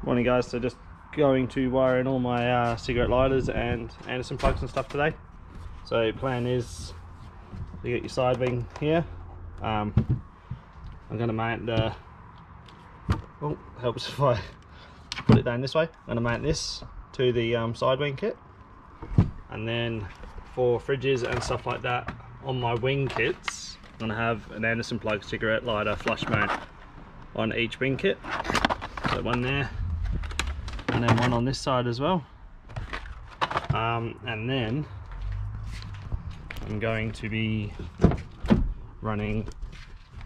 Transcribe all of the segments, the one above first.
Morning guys, so just going to wire in all my cigarette lighters and Anderson plugs and stuff today. So plan is to get your side wing here. I'm going to mount the, oh helps if I put it down this way. I'm going to mount this to the side wing kit, and then for fridges and stuff like that on my wing kits I'm going to have an Anderson plug cigarette lighter flush mount on each wing kit. So one there, and then one on this side as well, and then I'm going to be running,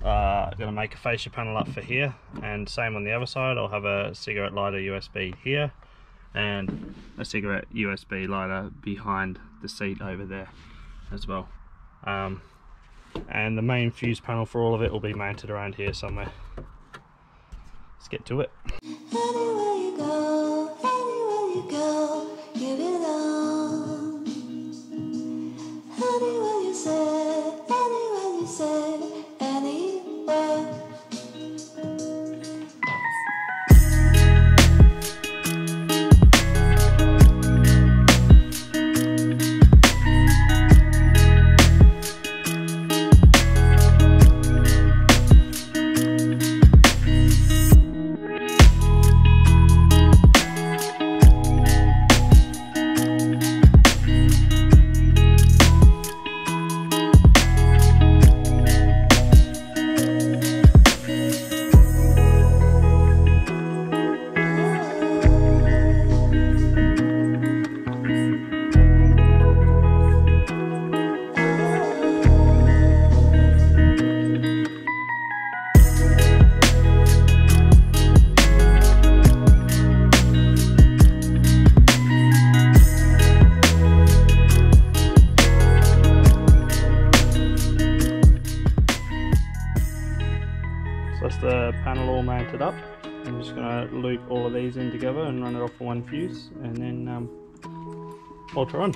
going to make a fascia panel up for here, and same on the other side. I'll have a cigarette lighter USB here and a cigarette USB lighter behind the seat over there as well, and the main fuse panel for all of it will be mounted around here somewhere. Let's get to it. Anywhere you go, you belong. Anywhere you say, anywhere. That's the panel all mounted up. I'm just going to loop all of these in together and run it off for one fuse, and then alter on.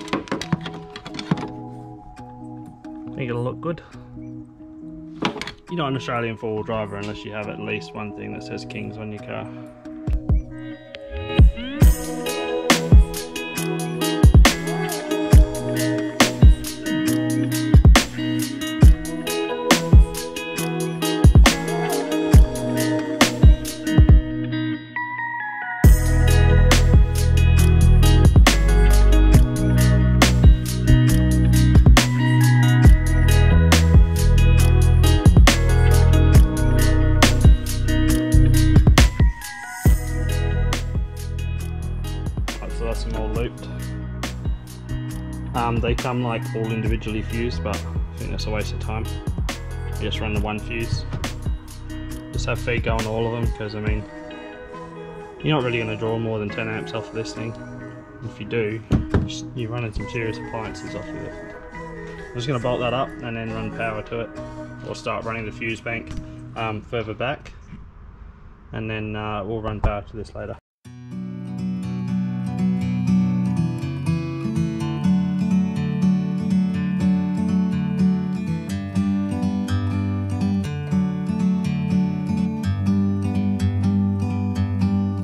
I think it'll look good. You're not an Australian four-wheel driver unless you have at least one thing that says Kings on your car. So that's them all looped. They come like all individually fused, but I think that's a waste of time. You just run the one fuse. Just have feed go on all of them, because I mean, you're not really going to draw more than 10 amps off of this thing. If you do, you're running some serious appliances off of it. I'm just going to bolt that up and then run power to it, or start running the fuse bank further back, and then we'll run power to this later.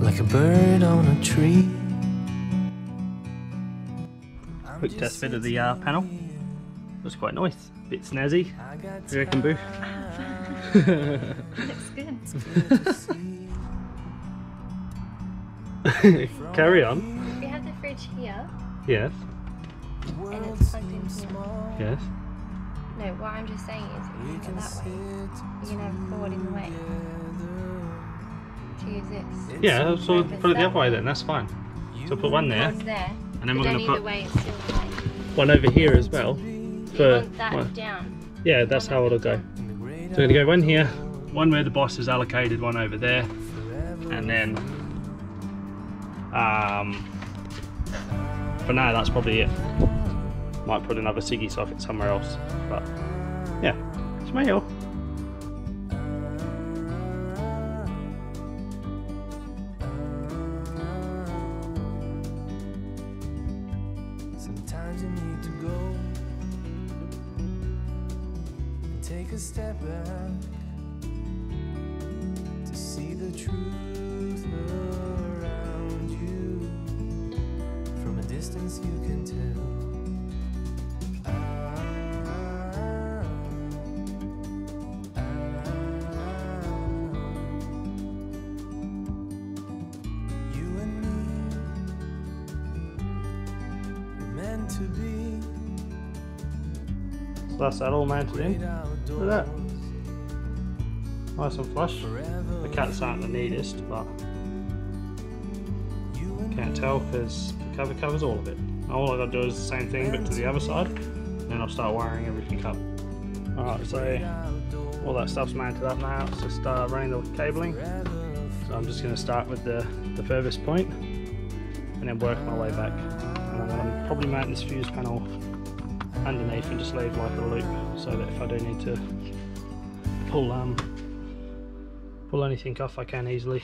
Like a bird on a tree. Quick test fit of the panel. Looks quite nice. Bit snazzy. What do you reckon, Boo? Looks good. Carry on. We have the fridge here. Yes. And it's plugged in here. Yes. No, what I'm just saying is if you go that way, you're going to have a cord in the way to use this. Yeah, so put it the other way then, that's fine. So put one there, One's there, and then we're going to put way, it's still the way. one over here as well. You want that down. Yeah, that's how it'll go. So we're going to go one here, one where the boss is allocated, one over there, and then for now that's probably it. Might put another ciggy socket somewhere else, but yeah, smile. Sometimes you need to go and take a step back to see the truth around. distance you can tell. You and me were meant to be. So that's that all mounted in. Great Look at that. outdoors. Nice and flush. The cats aren't the neatest, but can't tell because the cover covers all of it. All I gotta do is the same thing but to the other side, then I'll start wiring everything up. Alright, so all that stuff's mounted up now. It's just running the cabling. So I'm just gonna start with the furthest point and then work my way back. And I'm gonna probably mount this fuse panel underneath and just leave like a loop so that if I do need to pull anything off I can easily.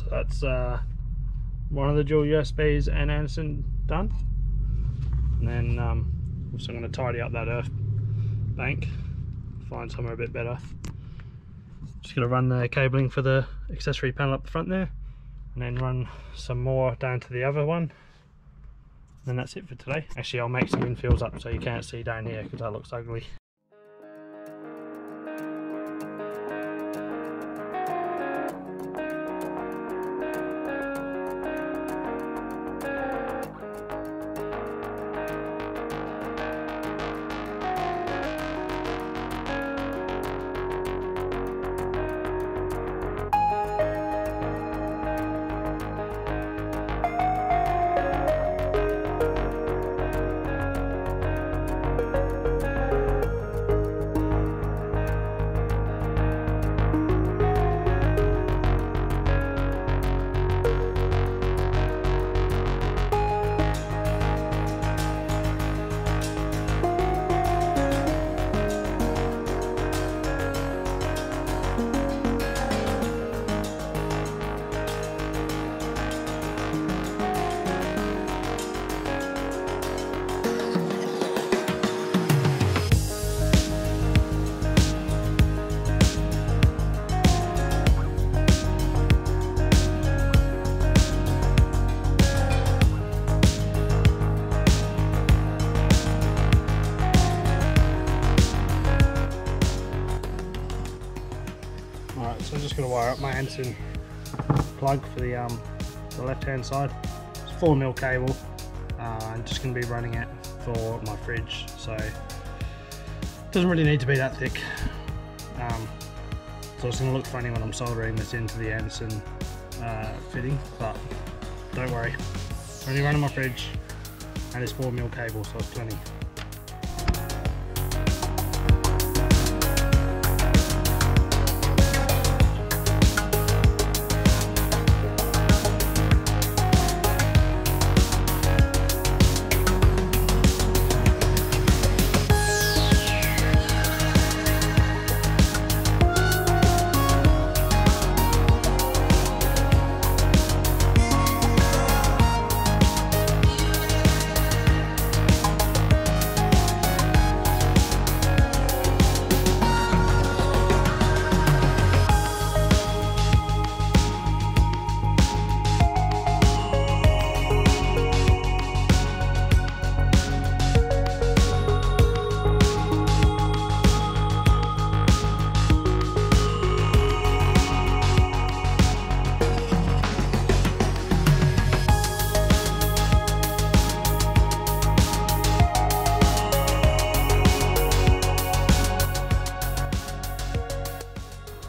That's one of the dual USBs and Anderson done, and then also I'm going to tidy up that earth bank, find somewhere a bit better. Just going to run the cabling for the accessory panel up the front there, and then run some more down to the other one, and that's it for today. Actually, I'll make some infills up so you can't see down here because that looks ugly. up my Anderson plug for the left hand side. It's 4mm cable. I'm just going to be running it for my fridge, so it doesn't really need to be that thick. So it's going to look funny when I'm soldering this into the Anderson fitting, but don't worry. Only running my fridge, and it's 4mm cable, so it's plenty.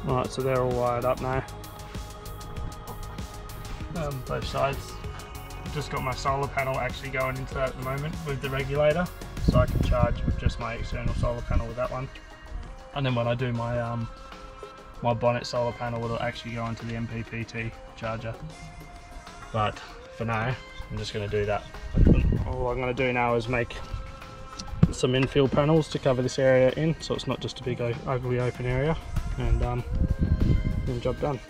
Alright, so they're all wired up now, both sides. I've just got my solar panel actually going into that at the moment with the regulator, so I can charge with just my external solar panel with that one. And then when I do my my bonnet solar panel, it'll actually go into the MPPT charger. But for now, I'm just going to do that. All I'm going to do now is make some infill panels to cover this area in, so it's not just a big ugly open area, and then job done.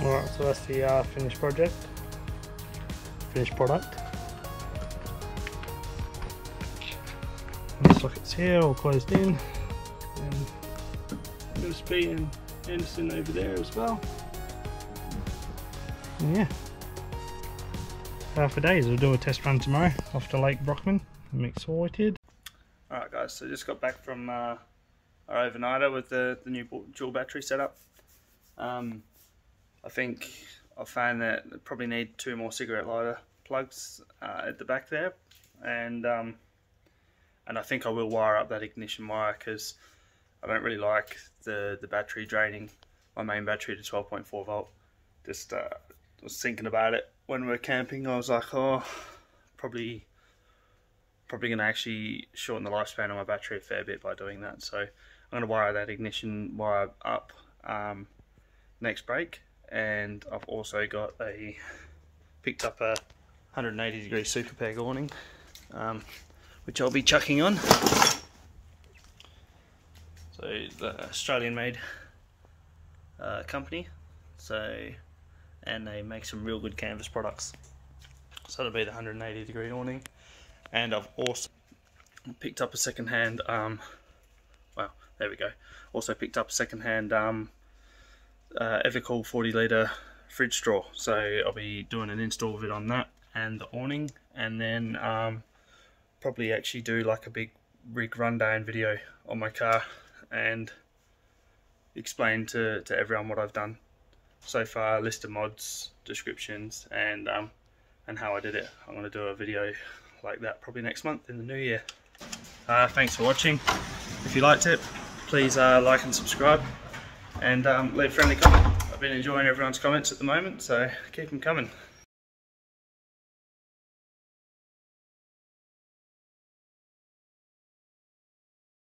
Alright, so that's the finished product. The sockets here all closed in, and USB and Anderson over there as well. And yeah, for days. We'll do a test run tomorrow off to Lake Brockman. I'm excited. Alright guys, so just got back from our overnighter with the new dual battery setup. I think I found that I probably need 2 more cigarette lighter plugs at the back there, and I think I will wire up that ignition wire, because I don't really like the battery draining my main battery to 12.4 volt. Just was thinking about it when we were camping. I was like, oh, probably going to actually shorten the lifespan of my battery a fair bit by doing that. So I'm going to wire that ignition wire up next break. And I've also got picked up a 180-degree super peg awning, which I'll be chucking on. So the Australian-made company, and they make some real good canvas products. So that'll be the 180-degree awning. And I've also picked up a second-hand. Well, there we go. Also picked up a second-hand. Evercool 40-litre fridge straw, so I'll be doing an install vid on that and the awning, and then probably actually do like a big rig rundown video on my car and explain to everyone what I've done so far, list of mods, descriptions, and how I did it. I'm going to do a video like that probably next month in the new year. Thanks for watching. If you liked it, please like and subscribe. And leave a friendly comment. I've been enjoying everyone's comments at the moment, so keep them coming.